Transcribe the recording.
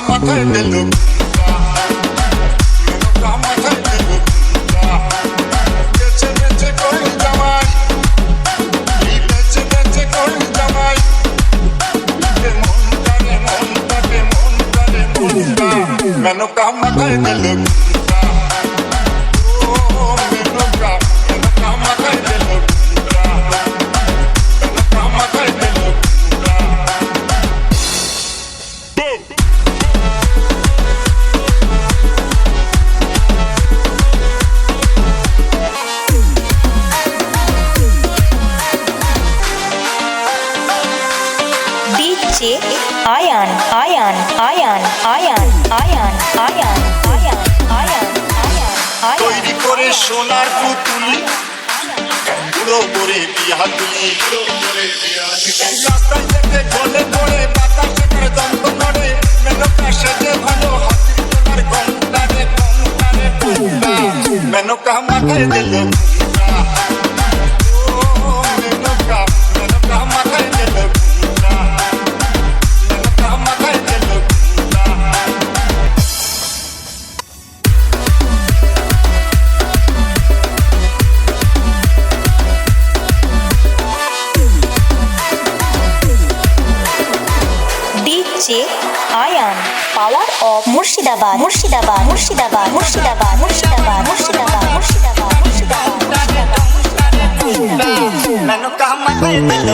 মাথায় দিল মাথায় দিল বেঁচে বেঁচে করি জামাই বেঁচে বেঁচে করি জামাই মনটারে মনটাকে মনটারে মনটা মেনকা মাথায় দিল আয়ান আয়ান আয়ান আয়ান আয়ান আয়ান আয়ান আয়ান আয়ান তৈরি করে সোনার পুতুল পুরো করে বিয়া তুলি রাস্তায় যেতে গলে পড়ে বাতাস করে দন্ত নড়ে মেনকা সেজে ভালো হাতির তোলার ঘন্টারে ঘন্টারে ঘন্টা মেনকা মাথায় দিল মেনকা মেনকা মাথায় দিল আয়ান পাওয়ার অফ মুর্শিদাবাদ মুর্শিদাবাদ মুর্শিদাবাদ মুর্শিদাবাদ মুর্শিদাবাদ মুর্শিদাবাদ মুর্শিদাবাদ মুর্শিদাবাদ মেনকা মাথায় দিল